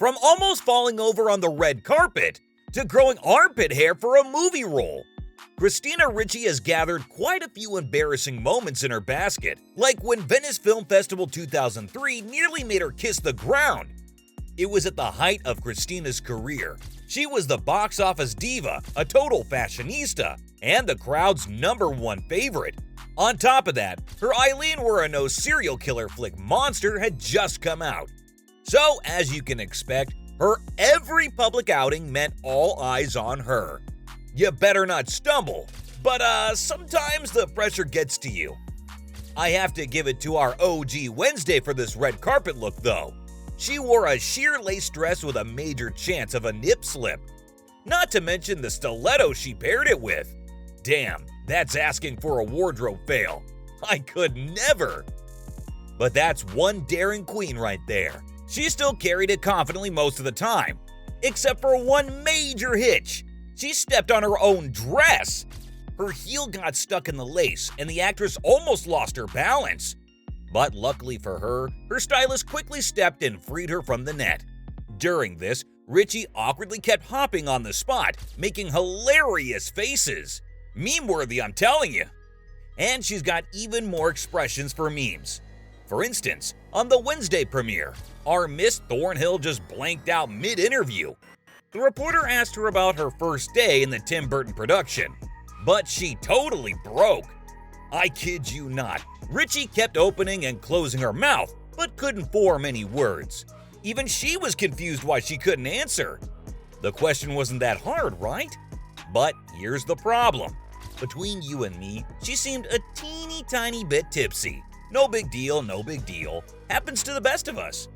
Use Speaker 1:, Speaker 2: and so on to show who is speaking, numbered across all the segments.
Speaker 1: From almost falling over on the red carpet to growing armpit hair for a movie role, Christina Ricci has gathered quite a few embarrassing moments in her basket, like when Venice Film Festival 2003 nearly made her kiss the ground. It was at the height of Christina's career. She was the box office diva, a total fashionista, and the crowd's #1 favorite. On top of that, her Eileen Were a No serial killer flick Monster had just come out. So, as you can expect, her every public outing meant all eyes on her. You better not stumble, but sometimes the pressure gets to you. I have to give it to our OG Wednesday for this red carpet look though. She wore a sheer lace dress with a major chance of a nip slip. Not to mention the stiletto she paired it with. Damn, that's asking for a wardrobe fail. I could never. But that's one daring queen right there. She still carried it confidently most of the time, except for one major hitch. She stepped on her own dress. Her heel got stuck in the lace, and the actress almost lost her balance. But luckily for her, her stylist quickly stepped and freed her from the net. During this, Ricci awkwardly kept hopping on the spot, making hilarious faces. Meme-worthy, I'm telling you. And she's got even more expressions for memes. For instance, on the Wednesday premiere, our Miss Thornhill just blanked out mid-interview. The reporter asked her about her first day in the Tim Burton production, but she totally broke. I kid you not, Ricci kept opening and closing her mouth, but couldn't form any words. Even she was confused why she couldn't answer. The question wasn't that hard, right? But here's the problem. Between you and me, she seemed a teeny tiny bit tipsy. No big deal, no big deal. Happens to the best of us.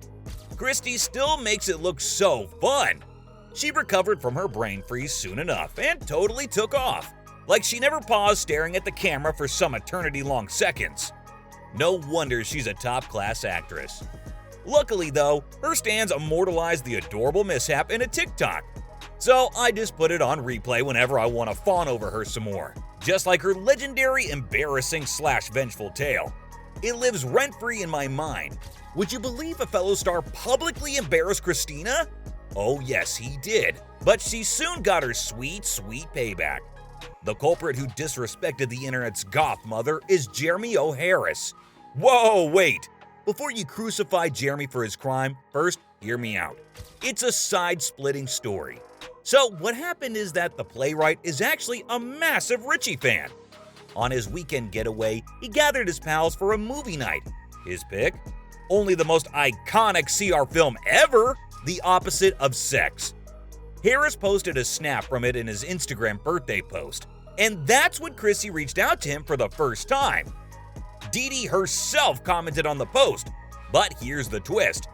Speaker 1: Christy still makes it look so fun. She recovered from her brain freeze soon enough and totally took off, like she never paused staring at the camera for some eternity-long seconds. No wonder she's a top-class actress. Luckily though, her stands immortalized the adorable mishap in a TikTok. So I just put it on replay whenever I want to fawn over her some more. Just like her legendary embarrassing/vengeful tale. It lives rent-free in my mind. Would you believe a fellow star publicly embarrassed Christina? Oh yes, he did, but she soon got her sweet, sweet payback. The culprit who disrespected the internet's goth mother is Jeremy O. Harris. Whoa, wait! Before you crucify Jeremy for his crime, first, hear me out. It's a side-splitting story. So what happened is that the playwright is actually a massive Ricci fan. On his weekend getaway, he gathered his pals for a movie night. His pick? Only the most iconic CR film ever, The Opposite of Sex. Harris posted a snap from it in his Instagram birthday post, and that's when Chrissy reached out to him for the first time. Dee Dee herself commented on the post, but here's the twist.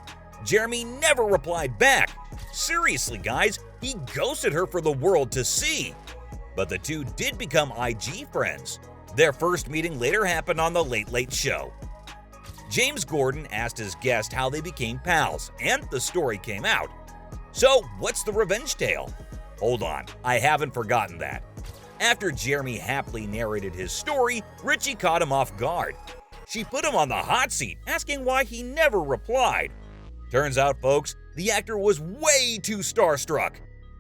Speaker 1: Jeremy never replied back. Seriously, guys, he ghosted her for the world to see. But the two did become IG friends. Their first meeting later happened on The Late Late Show. James Gordon asked his guest how they became pals, and the story came out. So, what's the revenge tale? Hold on, I haven't forgotten that. After Jeremy happily narrated his story, Ricci caught him off guard. She put him on the hot seat, asking why he never replied. Turns out, folks, the actor was way too starstruck.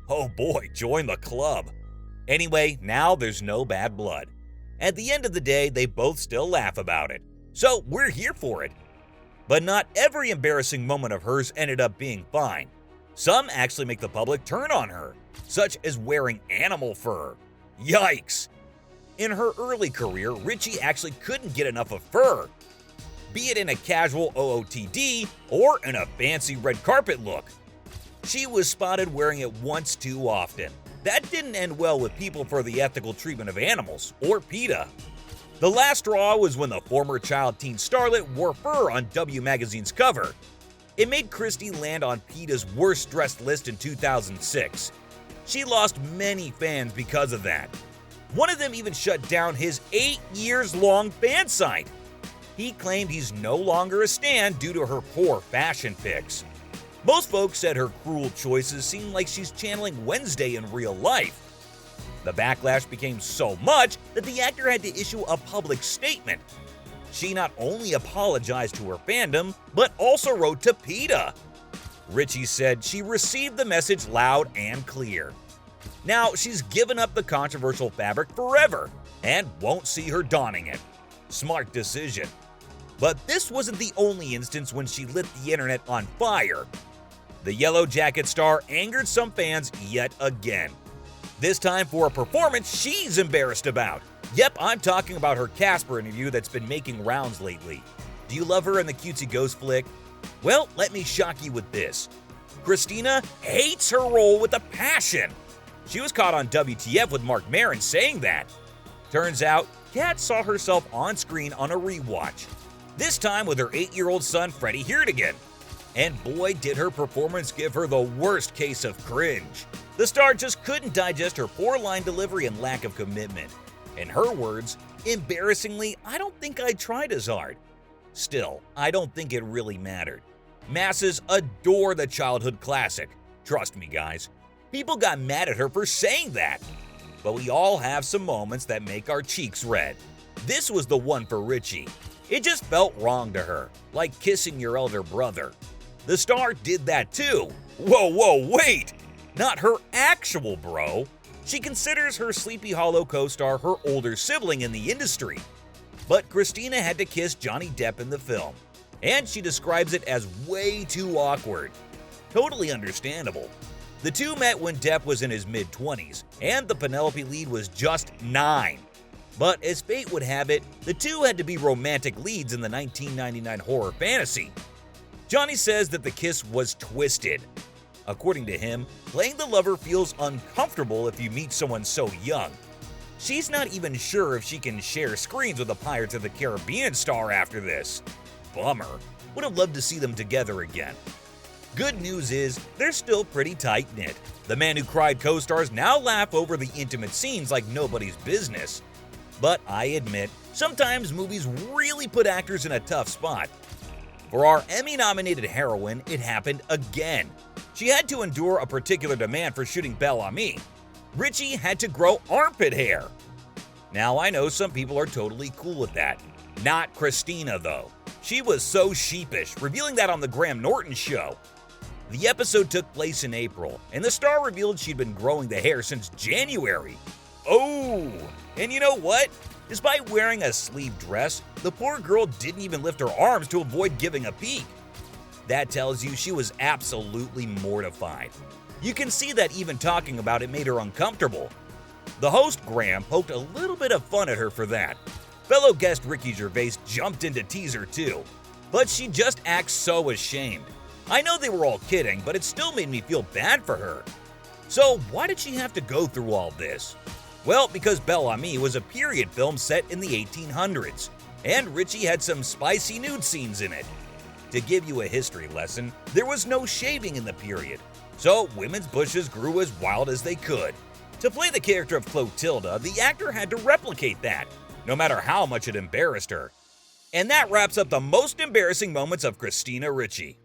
Speaker 1: Oh boy, join the club. Anyway, now there's no bad blood. At the end of the day, they both still laugh about it. So we're here for it. But not every embarrassing moment of hers ended up being fine. Some actually make the public turn on her, such as wearing animal fur. Yikes! In her early career, Ricci actually couldn't get enough of fur, be it in a casual OOTD or in a fancy red carpet look. She was spotted wearing it once too often. That didn't end well with people for the ethical treatment of animals, or PETA. The last straw was when the former child teen starlet wore fur on W Magazine's cover. It made Christie land on PETA's worst dressed list in 2006. She lost many fans because of that. One of them even shut down his 8-year-long fan site. He claimed he's no longer a stan due to her poor fashion pics. Most folks said her cruel choices seemed like she's channeling Wednesday in real life. The backlash became so much that the actor had to issue a public statement. She not only apologized to her fandom, but also wrote to PETA. Ricci said she received the message loud and clear. Now she's given up the controversial fabric forever and won't see her donning it. Smart decision. But this wasn't the only instance when she lit the internet on fire. The Yellow Jacket star angered some fans yet again. This time for a performance she's embarrassed about. Yep, I'm talking about her Casper interview that's been making rounds lately. Do you love her in the cutesy ghost flick? Well, let me shock you with this. Christina hates her role with a passion. She was caught on WTF with Marc Maron saying that. Turns out, Kat saw herself on screen on a rewatch. This time with her 8-year-old son Freddie Heartigan. And boy, did her performance give her the worst case of cringe. The star just couldn't digest her poor line delivery and lack of commitment. In her words, embarrassingly, I don't think I tried as hard. Still, I don't think it really mattered. Masses adore the childhood classic. Trust me, guys. People got mad at her for saying that. But we all have some moments that make our cheeks red. This was the one for Ricci. It just felt wrong to her, like kissing your elder brother. The star did that too. Whoa, wait! Not her actual bro. She considers her Sleepy Hollow co-star her older sibling in the industry. But Christina had to kiss Johnny Depp in the film, and she describes it as way too awkward. Totally understandable. The two met when Depp was in his mid-20s, and the Penelope lead was just 9. But as fate would have it, the two had to be romantic leads in the 1999 horror fantasy. Johnny says that the kiss was twisted. According to him, playing the lover feels uncomfortable if you meet someone so young. She's not even sure if she can share screens with a Pirates of the Caribbean star after this. Bummer. Would have loved to see them together again. Good news is, they're still pretty tight-knit. The Man Who Cried co-stars now laugh over the intimate scenes like nobody's business. But I admit, sometimes movies really put actors in a tough spot. For our Emmy-nominated heroine, it happened again. She had to endure a particular demand for shooting Belle Ami. Ricci had to grow armpit hair. Now, I know some people are totally cool with that. Not Christina, though. She was so sheepish, revealing that on the Graham Norton show. The episode took place in April, and the star revealed she'd been growing the hair since January. Oh! And you know what? Despite wearing a sleeved dress, the poor girl didn't even lift her arms to avoid giving a peek. That tells you she was absolutely mortified. You can see that even talking about it made her uncomfortable. The host, Graham, poked a little bit of fun at her for that. Fellow guest Ricky Gervais jumped in to tease her too, but she just acts so ashamed. I know they were all kidding, but it still made me feel bad for her. So why did she have to go through all this? Well, because Belle Ami was a period film set in the 1800s, and Ricci had some spicy nude scenes in it. To give you a history lesson, there was no shaving in the period, so women's bushes grew as wild as they could. To play the character of Clotilda, the actor had to replicate that, no matter how much it embarrassed her. And that wraps up the most embarrassing moments of Christina Ricci.